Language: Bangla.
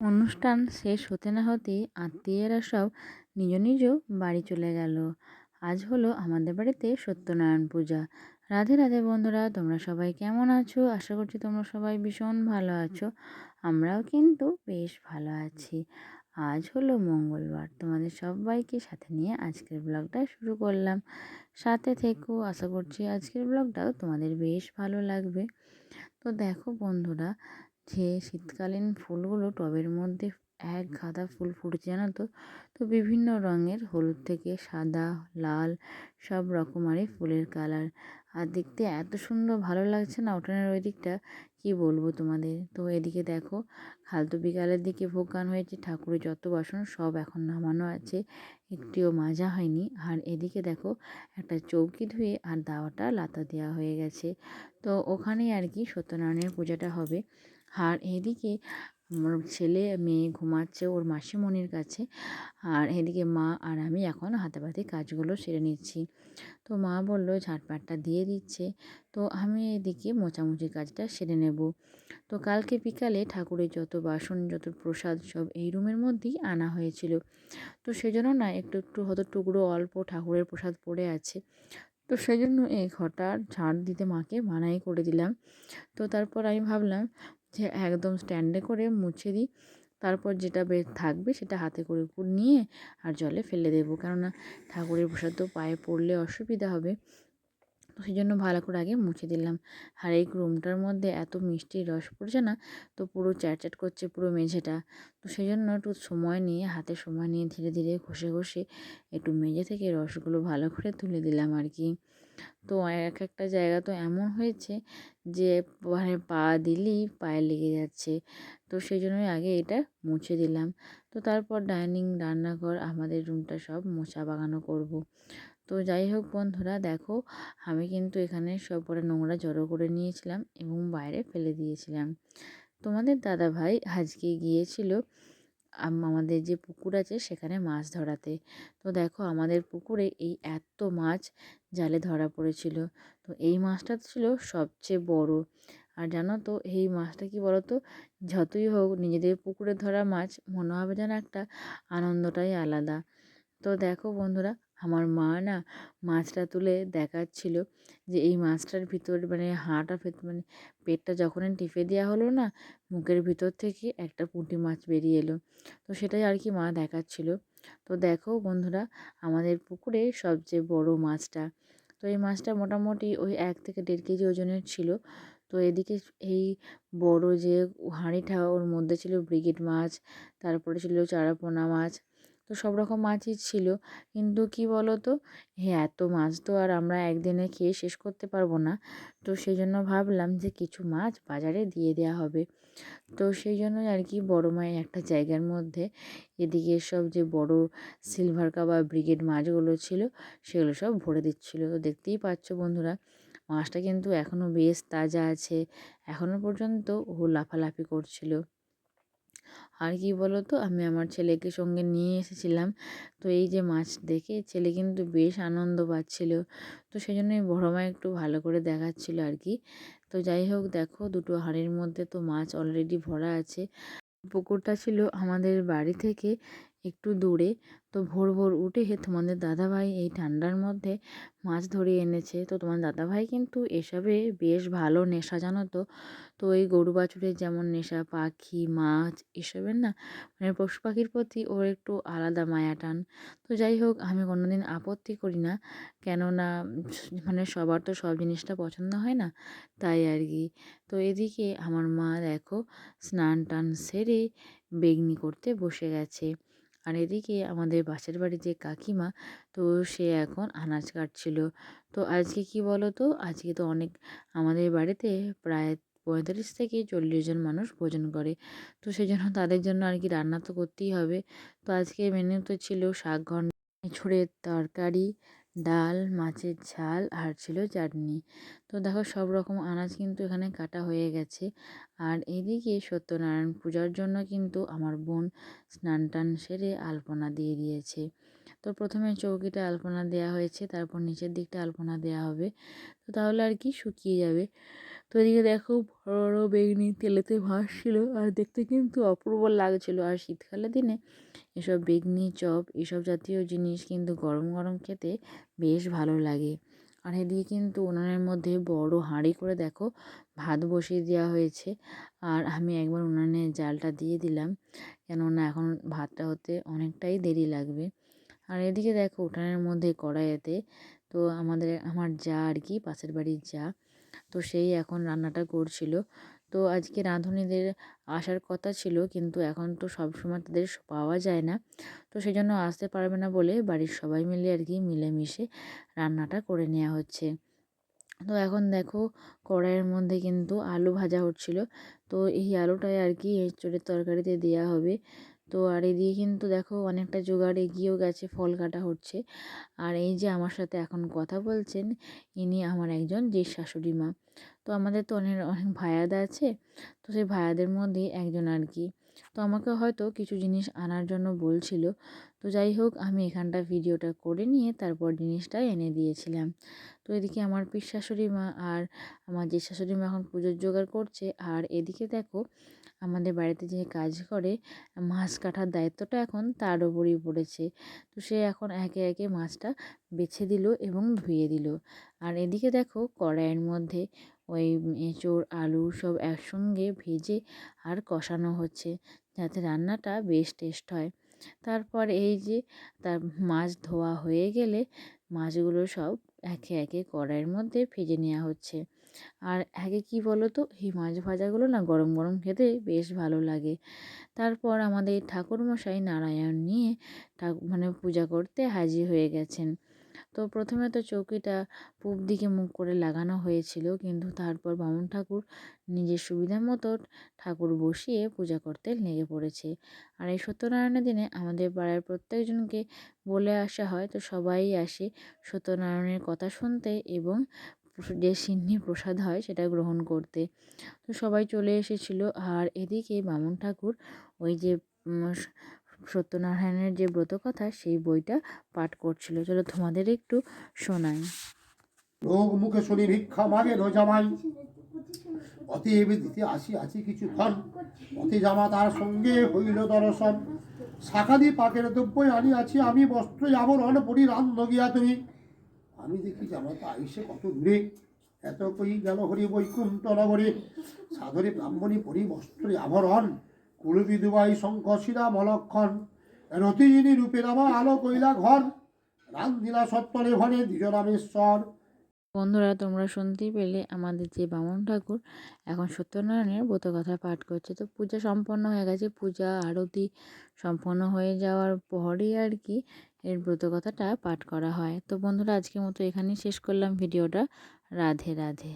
অনুষ্ঠান শেষ হতে না হতেই আত্মীয়রা সব নিজ নিজ বাড়ি চলে গেল। আজ হলো আমাদের বাড়িতে সত্যনারায়ণ পূজা। রাধে রাধে বন্ধুরা, তোমরা সবাই কেমন আছো? আশা করছি তোমরা সবাই ভীষণ ভালো আছো। আমরাও কিন্তু বেশ ভালো আছি। আজ হলো মঙ্গলবার, তোমাদের সবাইকে সাথে নিয়ে আজকের ব্লগটা শুরু করলাম। সাথে থেকো, আশা করছি আজকের ব্লগটাও তোমাদের বেশ ভালো লাগবে। তো দেখো বন্ধুরা, যে শীতকালীন ফুলগুলো টবের মধ্যে এক গাদা ফুল ফুটেছে জানো তো। তো বিভিন্ন রঙের, হলুদ থেকে সাদা, লাল, সব রকমারি ফুলের কালার। আর দেখতে এত সুন্দর ভালো লাগছে না উঠোনের ওই দিকটা, কী বলবো তোমাদের। তো এদিকে দেখো, খালতো বিকালের দিকে ভোগ গান হয়েছে, ঠাকুরের যত বাসন সব এখন নামানো আছে, একটিও মাজা হয়নি। আর এদিকে দেখো, একটা চৌকি ধুয়ে আর দাওয়াটা লাতা দেওয়া হয়ে গেছে। তো ওখানেই আর কি সত্যনারায়ণের পূজাটা হবে। আর এদিকে আমার ছেলে মেয়ে ঘুমাচ্ছে ওর মাসিমণির কাছে। আর এদিকে মা আর আমি এখন হাতেপাতে কাজগুলো সেরে নিচ্ছি। তো মা বললো ঝাঁটপাটটা দিয়ে দিচ্ছে, তো আমি এদিকে মোছামুছির কাজটা সেরে নেব। তো কালকে বিকালে ঠাকুরের যত বাসন, যত প্রসাদ সব এই রুমের মধ্যেই আনা হয়েছিল। তো সেজন্য না একটু একটু হয়তো টুকরো অল্প ঠাকুরের প্রসাদ পড়ে আছে। তো সেই জন্য এই ঘরটা ঝাড় দিতে মাকে মানাই করে দিলাম। তো তারপর আমি ভাবলাম যে একদম স্ট্যান্ডে করে মুছে দিই, তারপর যেটা থাকবে সেটা হাতে করে নিয়ে আর জলে ফেলে দেবো, কেননা ঠাকুরের প্রসাদ তো পায়ে পড়লে অসুবিধা হবে। তো সেই জন্য ভালো করে আগে মুছে দিলাম। আর এই রুমটার মধ্যে এত মিষ্টির রস পড়ছে না, তো পুরো চ্যাটচ্যাট করছে পুরো মেঝেটা। তো সেই জন্য একটু সময় নিয়ে, হাতে সময় নিয়ে ধীরে ধীরে ঘষে ঘষে একটু মেঝে থেকে রসগুলো ভালো করে তুলে দিলাম আর কি। তো এক একটা জায়গা তো এমন হয়েছে যে মানে পা দিলেই পায়ে লেগে যাচ্ছে। তো সেই জন্যই আগে এটা মুছে দিলাম। তো তারপর ডাইনিং, রান্নাঘর, আমাদের রুমটা সব মোছা বাগানো করব। তো যাই হোক বন্ধুরা, দেখো আমি কিন্তু এখানে সব পরে নোংরা জড়ো করে নিয়েছিলাম এবং বাইরে ফেলে দিয়েছিলাম। তোমাদের দাদাভাই আজকে গিয়েছিল আমাদের যে পুকুর আছে সেখানে মাছ ধরাতে। তো দেখো আমাদের পুকুরে এই এত মাছ জালে ধরা পড়েছিল। তো এই মাছটা ছিল সবচেয়ে বড়। আর জানো তো এই মাছটা কি বলো তো, যতই হোক নিজেদের পুকুরে ধরা মাছ মনে হবে যেন একটা আনন্দটাই আলাদা। তো দেখো বন্ধুরা, আমার মা না মাছটা তুলে দেখাচ্ছিল যে এই মাছটার ভিতর মানে হাঁটা মানে পেটটা যখনই টিপে দেওয়া হলো না, মুখের ভিতর থেকে একটা পুঁটি মাছ বেরিয়ে এলো। তো সেটাই আর কি মা দেখাচ্ছিল। তো দেখো বন্ধুরা, আমাদের পুকুরে সবচেয়ে বড় মাছটা, তো এই মাছটা মোটামুটি ওই 1 থেকে 1.5 কেজি ওজনের ছিল। তো এদিকে এই বড় যে হাঁড়িটা, ওর মধ্যে ছিল ব্রিগেড মাছ, তারপরে ছিল চারাপোনা মাছ। তো সব রকম মাছই ছিল। কিন্তু কি বলো তো, এত মাছ তো আর আমরা একদিনে খেয়ে শেষ করতে পারবো না। তো সেই জন্য ভাবলাম যে কিছু মাছ বাজারে দিয়ে দেওয়া হবে। তো সেই জন্যই আর কি বড় মায়ের একটা জায়গার মধ্যে এদিকে সব যে বড় সিলভার কাপ ব্রিগেড মাছগুলো ছিল সেগুলো সব ভরে দিচ্ছিলো। তো দেখতেই পাচ্ছ বন্ধুরা, মাছটা কিন্তু এখনও বেশ তাজা আছে, এখনও পর্যন্ত ও লাফালাফি করছিল। আর কি বলো তো, আমি আমার ছেলেকে সঙ্গে নিয়ে এসেছিলাম। তো এই যে মাছ দেখে ছেলে কিন্তু বেশ আনন্দ পাচ্ছিল। তো সেই জন্যই বড় মা একটু ভালো করে দেখাচ্ছিল আর কি। তো যাই হোক, দেখো দুটো হাঁড়ির মধ্যে তো মাছ অলরেডি ভরা আছে। পুকুরটা ছিল আমাদের বাড়ি থেকে একটু দূরে। তো ভোর ভোর উঠে তোমাদের দাদাভাই এই ঠান্ডার মধ্যে মাছ ধরিয়ে এনেছে। তো তোমার দাদাভাই কিন্তু এসবে বেশ ভালো নেশা, জানো তো। তো এই গরু বাছুরের যেমন নেশা, পাখি, মাছ এসবের না মানে পশু পাখির প্রতি ওর একটু আলাদা মায়া টান। তো যাই হোক, আমি কোনোদিন আপত্তি করি না, কেননা মানে সবার তো সব জিনিসটা পছন্দ হয় না, তাই আর কি। তো এদিকে আমার মা দেখো স্নান টান সেরে বেগনি করতে বসে গেছে। আর এদিকে আমাদের পাশের বাড়ির যে কাকিমা, তো সে এখন আনাজ কাটছিল। তো আজকে কি বলো তো, আজকে তো অনেক, আমাদের বাড়িতে প্রায় 35 থেকে 40 জন মানুষ ভোজন করে। তো সেই জন্য তাদের জন্য আর কি রান্না তো করতেই হবে। তো আজকে মেনুতে ছিল শাক ঘন্ট, এঁচোড়ের তরকারি, ডাল, মাছের ঝাল আর ছিল চাটনি। তো দেখো সব রকম আনাজ কিন্তু এখানে কাটা হয়ে গেছে। আর এদিকে সত্যনারায়ণ পূজার জন্য কিন্তু আমার বোন স্নান টান সেরে আলপনা দিয়ে দিয়েছে। তো প্রথমে চৌকিটা আলপনা দেওয়া হয়েছে, তারপর নিচের দিকটা আলপনা দেওয়া হবে। তো তাহলে আর কি শুকিয়ে যাবে। তো এদিকে দেখো বড় বড় বেগুনি তেলেতে ভাসছিল আর দেখতে কিন্তু অপূর্ব লাগছিল। আর শীতকালের দিনে এসব বেগুনি চপ এসব জাতীয় জিনিস কিন্তু গরম গরম খেতে বেশ ভালো লাগে। আর এদিকে কিন্তু উনানের মধ্যে বড় হাঁড়ি করে দেখো ভাত বসিয়ে দেওয়া হয়েছে। আর আমি একবার উনানে জালটা দিয়ে দিলাম, কেননা এখন ভাতটা হতে অনেকটাই দেরি লাগবে। আর এদিকে দেখো উঠানের মধ্যে কড়াইতে তো আমার যা আর কি, পাশের বাড়ির যা, তো সেই এখন রান্নাটা করছিল। তো আজকে রাঁধুনিদের আসার কথা ছিল, কিন্তু এখন তো সবসময় তাদের পাওয়া যায় না, তো সেই জন্য আসতে পারবে না বলে বাড়ির সবাই মিলে আর কি মিলেমিশে রান্নাটা করে নেওয়া হচ্ছে। তো এখন দেখো কড়াইয়ের মধ্যে কিন্তু আলু ভাজা হচ্ছিল। তো এই আলুটাই আর কি এঁচোড়ের তরকারিতে দেওয়া হবে। তো আর এদিকে কিন্তু দেখো অনেকটা জোগাড় এগিয়েও গেছে, ফল কাটা হচ্ছে। আর এই যে আমার সাথে এখন কথা বলছেন, ইনি আমার একজন যে শাশুড়ি মা। তো আমাদের তো অনেক অনেক ভাইয়াদা আছে, তো সেই ভাইয়াদের মধ্যেই একজন আর কি। তো আমাকে হয়তো কিছু জিনিস আনার জন্য বলছিল। তো যাই হোক, আমি এখানটা ভিডিওটা করে নিয়ে তারপর জিনিসটা এনে দিয়েছিলাম। তো এদিকে আমার পিস শাশুড়ি মা আর আমার যে শাশুড়ি মা এখন পুজোর জোগাড় করছে। আর এদিকে দেখো আমাদের বাড়িতে যে কাজ করে, মাছ কাটার দায়িত্বটা এখন তার ওপরই পড়েছে। তো সে এখন একে একে মাছটা বেছে দিল এবং ধুয়ে দিল। আর এদিকে দেখো কড়াইয়ের মধ্যে ওই এঁচোড় আলু সব একসঙ্গে ভেজে আর কষানো হচ্ছে, যাতে রান্নাটা বেশ টেস্ট হয়। তারপর এই যে তার মাছ ধোয়া হয়ে গেলে মাছগুলো সব একে একে কড়াইয়ের মধ্যে ভেজে নেওয়া হচ্ছে। আর আগে কি বলো তো, এই মাছ ভাজাগুলো না গরম গরম খেতে বেশ ভালো লাগে। তারপর আমাদের ঠাকুরমশাই নারায়ণ নিয়ে মানে পূজা করতে হাজির হয়ে গেছেন। তো প্রথমে তো চৌকিটা পূব দিকে মুখ করে লাগানো হয়েছিল, কিন্তু তারপর বামুন ঠাকুর নিজের সুবিধা মতো ঠাকুর বসিয়ে পূজা করতে লেগে পড়েছে। আর এই সত্যনারায়ণের দিনে আমাদের পাড়ার প্রত্যেকজনকে বলে আসা হয়, তো সবাই আসে সত্যনারায়ণের কথা শুনতে এবং যে সিন্নি প্রসাদ হয় সেটা গ্রহণ করতে। তো সবাই চলে এসেছিলো। আর এদিকে বামুন ঠাকুর ওই যে সত্যনারায়ণের যে ব্রতকথা সেই বইটা পাঠ করছিল। চলো তোমাদের একটু শোনাই। লোক মুখে শুনি ভিক্ষা মাগে নো জামাই, অতএব দিতে আসি কিছু ধন, অতি জামা তার সঙ্গে হইল দর্শন। শাখাদি পাকের দ্রব্যই আনিয়াছি আমি, বস্ত্র আবরণ পরিরান্ধ গিয়া তুমি। আমি দেখি জামাতা আইসে কত দূরে, এত কই গেল হরি বৈকুণ্ঠ নগরে। সাধরে ব্রাহ্মণী পরি বস্ত্রে আভরণ, কুলবি দুবাই শঙ্খ শিরা মলক্ষণ। রতিজিনী রূপে নামা আলো কইলা ঘর, রান্ধিলা সত্তরে ভনে দ্বিজ রামেশ্বর। বন্ধুরা, তোমরা শুনতেই পেলে আমাদের যে বামুন ঠাকুর এখন সত্যনারায়ণের ব্রতকথা পাঠ করছে। তো পূজা সম্পন্ন হয়ে গেছে, পূজা আরতি সম্পন্ন হয়ে যাওয়ার পরই আর কি এর ব্রতকথাটা পাঠ করা হয়। তো বন্ধুরা, আজকের মতো এখানেই শেষ করলাম ভিডিওটা। রাধে রাধে।